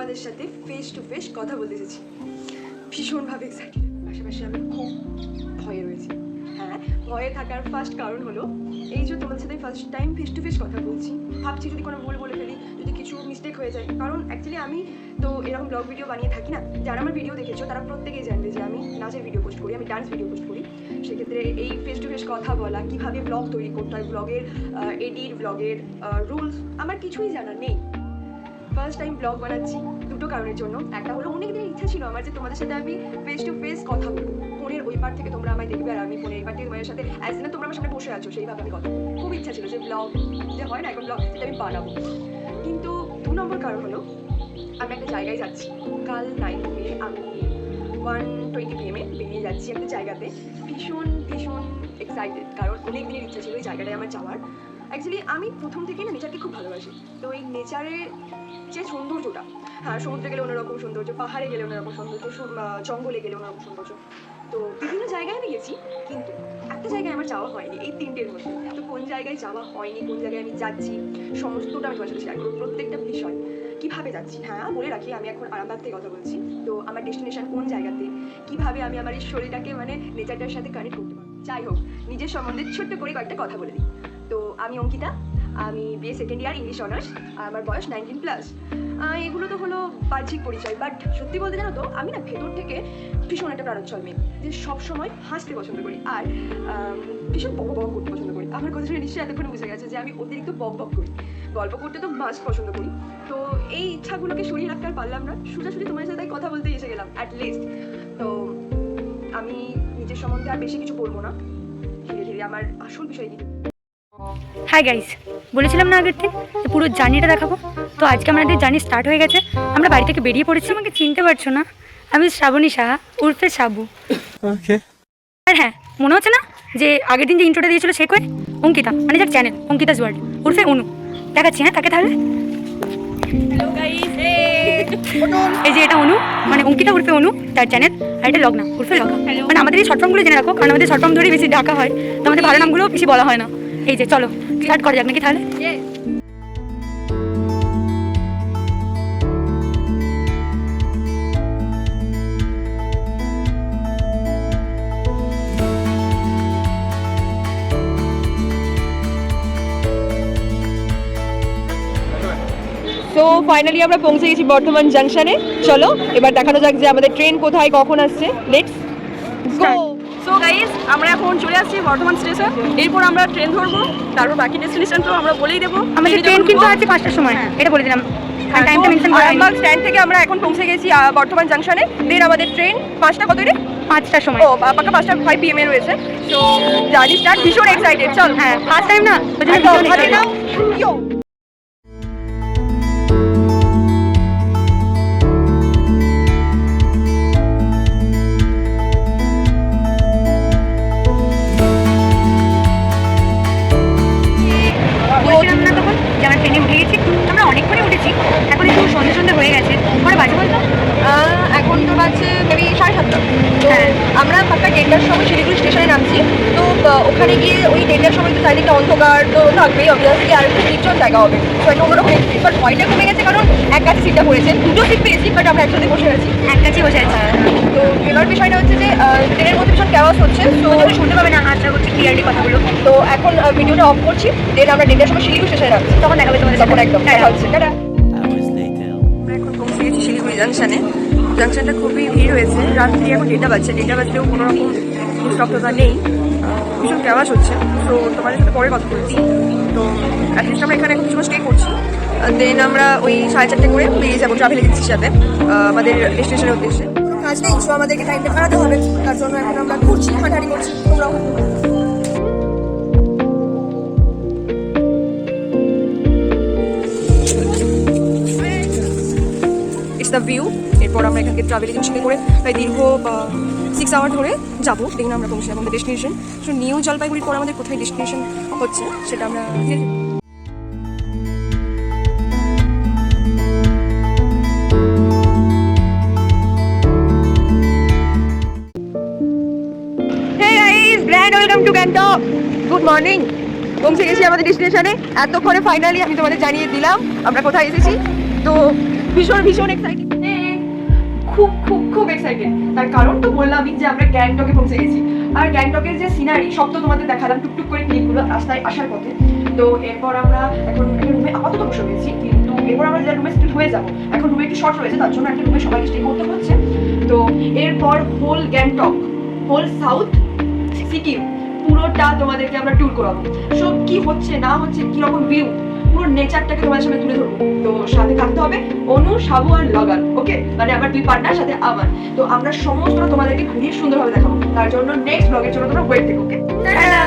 তোমাদের সাথে face to face কথা বলতে এসেছি। ভীষণভাবে এক্সাইটেড, পাশাপাশি আমি খুব ভয়ে রয়েছি। হ্যাঁ, ভয়ে থাকার ফার্স্ট কারণ হলো এই যে তোমাদের সাথে first time face to face কথা বলছি, ভাবছি যদি কোনো ভুল বলে ফেলি, যদি কিছু মিস্টেক হয়ে যায়। কারণ অ্যাকচুয়ালি আমি তো এরকম ব্লগ ভিডিও বানিয়ে থাকি না। যারা আমার ভিডিও দেখেছো তারা প্রত্যেকেই জানবে যে আমি নাচের ভিডিও পোস্ট করি, আমি ডান্স ভিডিও পোস্ট করি। সেক্ষেত্রে এই ফেস টু ফেস কথা বলা, কীভাবে ব্লগ তৈরি করতে হয়, ব্লগের এডিট, ব্লগের রুলস আমার কিছুই জানা নেই। ফার্স্ট টাইম ব্লগ বানাচ্ছি দুটো কারণের জন্য। একটা হলো অনেক দিনের ইচ্ছা ছিল আমার যে তোমাদের সাথে আমি ফেস টু ফেস কথা বলবো, ফোনের ওই পার থেকে তোমরা আমায় দেখবে আর আমি ফোনের এই পার থেকে তোমাদের সাথে অ্যাজ না তোমরা আমার সামনে বসে আছো সেইভাবে আমি কথা বলবো। খুব ইচ্ছা ছিল যে ব্লগ যে হয় না এখন ব্লগ, সেটা আমি বানাবো। কিন্তু 2 নম্বর কারণ হলো আমি একটা জায়গায় যাচ্ছি কাল নাইটে, আমি 1:20 PM বেরিয়ে যাচ্ছি একটা জায়গাতে। ভীষণ এক্সাইটেড, কারণ অনেক দিনের ইচ্ছা ছিল এই জায়গাটায় আমার যাওয়ার। অ্যাকচুয়ালি আমি প্রথম থেকেই না নেচারকে খুব ভালোবাসি। তো এই নেচারের যে সৌন্দর্যটা, হ্যাঁ সমুদ্রে গেলে অন্যরকম সৌন্দর্য, পাহাড়ে গেলে অন্যরকম সৌন্দর্য, জঙ্গলে গেলে অন্যরকম সৌন্দর্য। তো বিভিন্ন জায়গায় আমি গেছি, কিন্তু একটা জায়গায় আমার যাওয়া হয়নি এই 3টের মধ্যে। তো কোন জায়গায় যাওয়া হয়নি, কোন জায়গায় আমি যাচ্ছি, সমস্তটা আমি তোমার সাথে শেয়ার করবো, প্রত্যেকটা বিষয় কীভাবে যাচ্ছি। হ্যাঁ বলে রাখি, আমি এখন আরামবাগ থেকে কথা বলছি। তো আমার ডেস্টিনেশন কোন জায়গাতে, কীভাবে আমি আমার এই শরীরটাকে মানে নেচারটার সাথে কানেক্ট করতে পারবো। যাই হোক, নিজের সম্বন্ধে ছোট্ট করে কয়েকটা কথা বলে দিই। তো আমি অঙ্কিতা, আমি BA second year English honours, আমার বয়স 19+। এগুলো তো হলো বাহ্যিক পরিচয়, বাট সত্যি বলতে জানো তো আমি না ভেতর থেকে ভীষণ একটা প্রাণোচ্ছল মেয়ে, যে সবসময় হাসতে পছন্দ করি আর ভীষণ বক করতে পছন্দ করি। আমার কথা শুনে নিশ্চয়ই এতক্ষণে বুঝে গেছে যে আমি অতিরিক্ত বক করি, গল্প করতে তো মাস্ট পছন্দ করি। তো এই ইচ্ছাগুলোকে সরিয়ে রাখতে আর পারলাম না, সোজাসুজি তোমার সাথে কথা বলতে এসে গেলাম অ্যাটলিস্ট। তো আমি নিজের সম্বন্ধে আর বেশি কিছু বলবো না, ধীরে ধীরে আমার আসল বিষয় কি। হাই গাইস, বলেছিলাম না আগের দিন যে পুরো জার্নিটা দেখাবো। তো আজকে আমাদের জার্নি স্টার্ট হয়ে গেছে, আমরা বাড়ি থেকে বেরিয়ে পড়েছি। আমাকে চিনতে পারছো না, আমি শ্রাবণী সাহা উর্ফে সাবু। ওকে। আর হ্যাঁ, মনে হচ্ছে না যে আগের দিন যে ইন্ট্রোটা দিয়েছিল সে কই? অঙ্কিতা, মানে যার চ্যানেল অঙ্কিতাস ওয়ার্ল্ড উর্ফে অনু। দেখাচ্ছি হ্যাঁ তাকে তাহলে। হ্যালো গাইস, এই যে এটা অনু, মানে অঙ্কিতা উর্ফে অনু তার চ্যানেল, আর এটা লগ্না উর্ফে লগা। মানে আমাদের এই শর্ট ফর্মগুলো জেনে রাখো, কারণ আমাদের শর্ট ফর্ম ধরেই বেশি ডাকা হয়, তো আমাদের ভালো নামগুলো বেশি বলা হয় না। এই যে চলো স্টার্ট করা যাক নাকি তাহলে। তো ফাইনালি আমরা পৌঁছে গেছি বর্ধমান জাংশনে। চলো এবার দেখানো যাক যে আমাদের ট্রেন কোথায় কখন আসছে। Let's go. সো গাইস, আমরা এখন চলে আসছি বর্ধমান স্টেশন। এরপর আমরা ট্রেন ধরবো, তারপর বাকি ডেস্টিনেশন তো আমরা বলেই দেবো। আমাদের ট্রেন কিন্তু আছে 5টার সময়, এটা বলে দিলাম। টাইমটা মেনশন করা হয়নি। স্ট্যান্ড থেকে আমরা এখন পৌঁছে গেছি বর্ধমান জাংশনে। দেন আমাদের ট্রেন 5টা কত রে? 5টার সময়। ও পাকা 5:05 PM রয়েছে। সো জার্নি স্টার্ট, ভীষণ এক্সাইটেড। চল হ্যাঁ, ফার্স্ট টাইম না, ইয়ো। বলছিলাম না তখন যে আমরা ট্রেনে উঠে গেছি, আমরা অনেকক্ষণই উঠেছি, এখন একটু সন্ধ্যে হয়ে গেছে। পরে বাজে বলতো এখন তো বাজছে মেবি 7:30। তো হ্যাঁ, আমরা পাক্কা 1:00টার সময় শিলিগুড়ি স্টেশনে নামছি। তো ওখানে গিয়ে ওই 1:00টার সময় তো চারিদিকটা অন্ধকার তো থাকবেই অবভিয়াসলি, আর একটু নির্জন জায়গা হবে। তো একটা অন্যরকম এক্সপিরিয়েন্স, বাট ভয়টা কমে গেছে কারণ এক কাছে সিটটা পড়েছে, দুটো সিট পেয়েছি, বাট আমরা একসাথে বসে আছি, এক কাছেই বসে আছি। তো এবার বিষয়টা হচ্ছে যে ট্রেনের মধ্যে ভীষণ ক্যাওয়াস হচ্ছে। তো শুনতে পাবে না, আশা করছি ক্লিয়ারলি কথাগুলো। তো এখন ভিডিওটা অফ করছি, দেন আমরা 1:00টার সময় শিলিগুড়ি স্টেশনে নামছি, তখন দেখাবে তোমাদের তখন একদম দেখা হচ্ছে। টাটা। Hours later. আমরা এখন পৌঁছে গেছি শিলিগুড়ি জাংশনে। জাংশনটা খুবই ভিড় হয়েছে, রাত্রি এখন 1:00 বাজছে। 1:00 বাজলেও কোনো রকম নিস্তব্ধতা নেই, ভীষণ ক্যাওয়াস হচ্ছে। তো তোমাদের সাথে পরে কথা বলছি। তো অ্যাটলিস্ট আমরা এখানে এখন কিছুক্ষণ স্টে করছি, দেন আমরা ওই 4:30 করে বেরিয়ে যাবো ট্রাভেল এজেন্সির সাথে আমাদের ডেস্টিনেশনের উদ্দেশ্যে। কোনো কাজ নেই, সো আমাদেরকে টাইমটা কাটাতে হবে, তার জন্য এখন আমরা ঘুরছি, হাঁটাহাঁটি করছি। তোমরাও ইটস দ্য ভিউ। এরপর আমরা এখানকে ট্রাভেল এজেন্সিতে করে প্রায় দীর্ঘ 6 আওয়ার ধরে যাবো, দেখুন আমরা পৌঁছে আমাদের ডেস্টিনেশন। সো নিউ জলপাইগুড়ির পর আমাদের কোথায় ডেস্টিনেশন হচ্ছে সেটা আমরা welcome to Gangtok. Good morning. পৌঁছে গেছি আমাদের ডেস্টিনেশনে। এতক্ষণে ফাইনালি আমি তোমাদের জানিয়ে দিলাম আমরা কোথায় এসেছি। তো ভীষণ ভীষণ এক্সাইটেড, খুব খুব খুব এক্সাইটেড। তার কারণ তো বললামই যে আমরা গ্যাংটকে পৌঁছে গেছি। আর গ্যাংটকের যে সিনারি সব তো তোমাদের দেখালাম টুকটুক করে ক্লিপগুলো রাস্তায় আসার পথে। তো এরপর আমরা এখন একটা রুমে আপাতত বসে রয়েছি, কিন্তু এরপর আমরা যে রুমে স্টিল হয়ে যাবো। এখন রুমে একটু শর্ট রয়েছে, তার জন্য একটা রুমে সবাইকে স্টে করতে হচ্ছে। তো এরপর whole Gangtok, whole south Sikkim পুরোটা তোমাদেরকে আমরা ট্যুর করাবো। সব কি হচ্ছে না হচ্ছে, কিরকম ভিউ, পুরো নেচারটাকে তোমাদের সামনে তুলে ধরবো। তো সাথে থাকতে হবে অনু, সাবু আর লগান। ওকে, মানে আমার দুই পার্টনার সাথে আমার। তো আমরা সমস্তটা তোমাদেরকে ঘুরিয়ে সুন্দরভাবে দেখাবো। তার জন্য নেক্সট ব্লগের জন্য তোমরা ওয়েট দেখো। ওকে, টাটা।